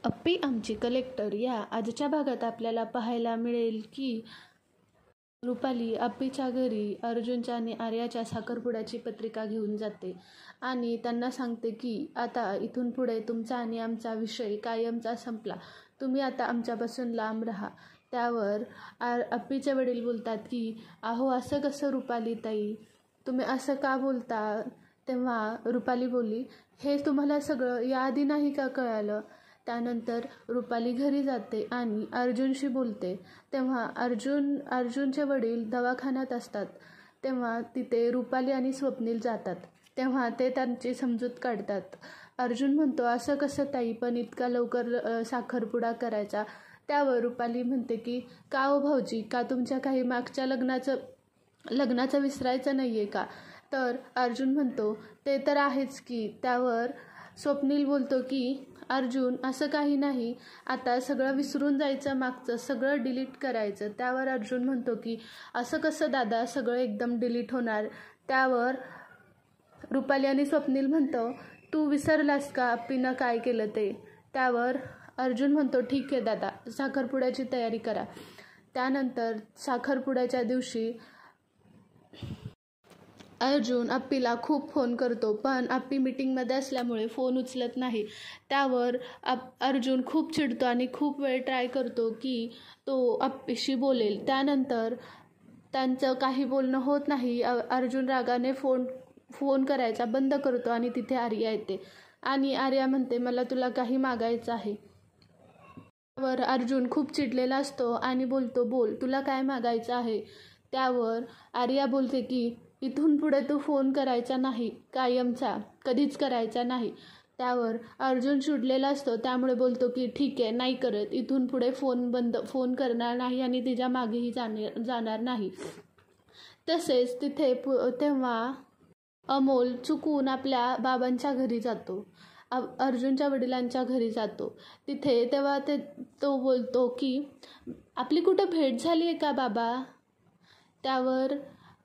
अप्पी आमची कलेक्टर या आजच्या भागात आपल्याला पाहायला मिळेल की रुपाली अप्पीच्या घरी अर्जुनच्या आणि आर्याच्या साखरपुड्याची पत्रिका घेऊन जाते आणि त्यांना सांगते की आता इथून पुढे तुमचा आणि आमचा विषय कायमचा संपला, तुम्ही आता आमच्यापासून लांब राहा. त्यावर अप्पीचे वडील बोलतात की अहो असं कसं रुपाली ताई, तुम्ही असं का बोलता. तेव्हा रुपाली बोलली, हे तुम्हाला सगळं याआधी नाही का कळालं. त्यानंतर रुपाली घरी जाते आणि अर्जुनशी बोलते. तेव्हा अर्जुनचे वडील दवाखान्यात असतात. तेव्हा तिथे रुपाली आणि स्वप्नील जातात. तेव्हा ते त्यांची समजूत काढतात. अर्जुन म्हणतो, असं कसं ताई, पण इतका लवकर साखरपुडा करायचा. त्यावर रुपाली म्हणते की का हो भाऊजी, का तुमच्या काही मागच्या लग्नाचं विसरायचं नाही आहे का. तर अर्जुन म्हणतो ते तर आहेच की. त्यावर स्वप्नील बोलतो की अर्जुन असं काही नाही, आता सगळं विसरून जायचं, मागचं सगळं डिलीट करायचं. त्यावर अर्जुन म्हणतो की असं कसं दादा, सगळं एकदम डिलीट होणार. त्यावर रुपाली आणि स्वप्नील म्हणतो, तू विसरलास का अप्पीनं काय केलं ते. त्यावर अर्जुन म्हणतो ठीक आहे दादा, साखरपुड्याची तयारी करा. त्यानंतर साखरपुड्याच्या दिवशी अर्जुन अप्पीला खूप फोन करतो, पण अप्पी मीटिंगमध्ये असल्यामुळे फोन उचलत नाही. त्यावर अर्जुन खूप चिडतो आणि खूप वेळ ट्राय करतो की तो अप्पीशी बोलेल. त्यानंतर त्यांचं काही बोलणं होत नाही. अर्जुन रागाने फोन करायचा बंद करतो आणि तिथे आर्या येते आणि आर्या म्हणते, मला तुला काही मागायचं आहे. त्यावर अर्जुन खूप चिडलेला असतो आणि बोलतो, बोल, तुला काय मागायचं आहे. त्यावर आर्या बोलते की इथून पुढे तू फोन करायचा नाही, कायमचा कधीच करायचा नाही. त्यावर अर्जुन चिडलेला असतो, त्यामुळे बोलतो की ठीक आहे, नाही करत, इथून पुढे फोन करणार नाही आणि तिच्या मागेही जाणार नाही. तसेच तेव्हा अमोल चुकून आपल्या बाबांच्या घरी जातो, अर्जुनच्या वडिलांच्या घरी जातो. तेव्हा तो बोलतो की आपली कुठं भेट झाली आहे का बाबा. त्यावर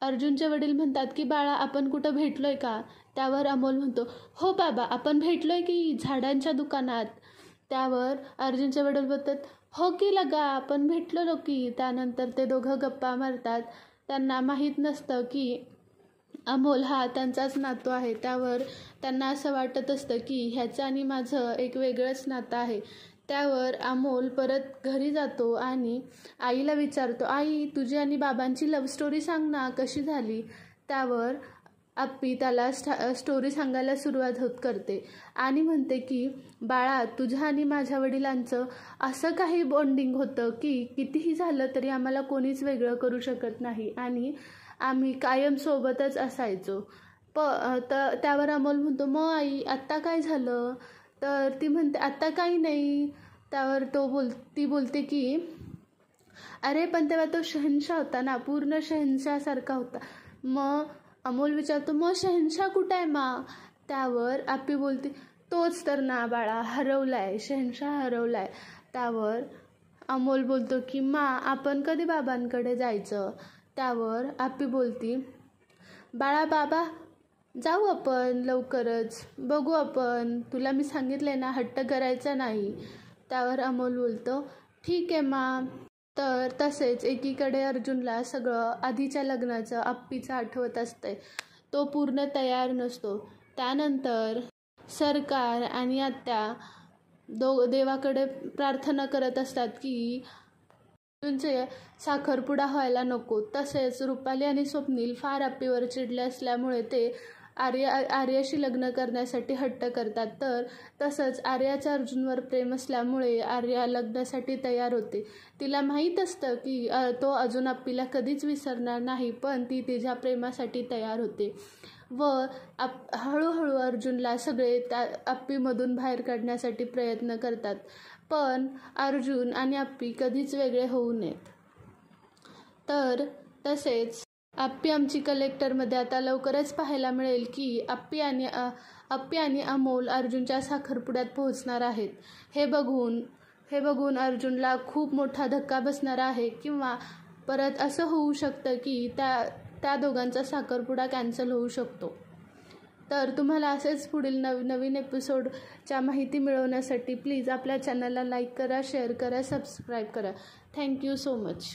अर्जुनचे वडील म्हणतात की बाळा, आपण कुठं भेटलोय का. त्यावर अमोल म्हणतो, हो बाबा, आपण भेटलोय की झाडांच्या दुकानात. त्यावर अर्जुनचे वडील बोलतात, हो की लगा, आपण भेटलो की. त्यानंतर ते दोघं गप्पा मारतात. त्यांना माहीत नसतं की अमोल हा त्यांचाच नातू आहे. त्यावर त्यांना असं वाटत असतं की ह्याचं आणि माझं एक वेगळंच नातं आहे. त्यावर अमोल परत घरी जातो आणि आईला विचारतो, आई, तुझी आणि बाबांची लव्ह स्टोरी सांग ना, कशी झाली. त्यावर अप्पी त्याला स्टोरी सांगायला सुरुवात करते आणि म्हणते की बाळा, तुझ्या आणि माझ्या वडिलांचं असं काही बॉन्डिंग होतं की कितीही झालं तरी आम्हाला कोणीच वेगळं करू शकत नाही आणि आम्ही कायम सोबतच असायचो. त्यावर अमोल म्हणतो, मग आई, आत्ता काय झालं. तर ती म्हणते, आत्ता काही नाही. त्यावर ती बोलते की अरे पण तेव्हा तो शहनशाह होता ना, पूर्ण शहनशाहसारखा होता. मग अमोल विचारतो, मग शहनशाह कुठं आहे मा. त्यावर अप्पी बोलते, तोच तर ना बाळा, हरवलाय, शहनशाह हरवलाय. त्यावर अमोल बोलतो की मा, आपण कधी बाबांकडे जायचं. त्यावर अप्पी बोलती, बाळा बाबा, जाऊ आपण लवकरच, बघू आपण, तुला मी सांगितलंय ना, हट्ट करायचा नाही. त्यावर अमोल बोलतो, ठीक आहे मा. तर तसेच एकीकडे अर्जुनला सगळं आधीच्या लग्नाचं अप्पीचं आठवत असतंय. तो पूर्ण तयार नसतो. त्यानंतर सरकार आणि आत्या देवाकडे प्रार्थना करत असतात की अर्जुनचे साखरपुडा व्हायला नको. तसेच रुपाली आणि स्वप्नील फार अप्पीवर चिडले असल्यामुळे ते आर्याशी लग्न करण्यासाठी हट्ट करतात. तसंच आर्याचं अर्जुनवर प्रेम असल्यामुळे आर्या लग्नासाठी तयार होते. तिला माहीत असतं की तो अजून अप्पीला कधीच विसरणार नाही, पण ती तिच्या प्रेमासाठी तयार होते व हळूहळू अर्जुनला सगळे त्या अप्पीमधून बाहेर काढण्यासाठी प्रयत्न करतात. पण अर्जुन आणि अप्पी कधीच वेगळे होऊ नयेत. तर तसेच अप्पी आमची कलेक्टरमध्ये आता लवकरच पाहायला मिळेल की अप्पी आणि अमोल अर्जुनच्या साखरपुड्यात पोहोचणार आहेत. हे बघून अर्जुनला खूप मोठा धक्का बसणार आहे किंवा परत असं होऊ शकतं की त्या दोघांचा साखरपुडा कॅन्सल होऊ शकतो. तर तुम्हाला असेच पुढील नवीन एपिसोडच्या माहिती मिळवण्यासाठी प्लीज आपल्या चॅनलला लाईक करा, शेअर करा, सबस्क्राईब करा. Thank you so much.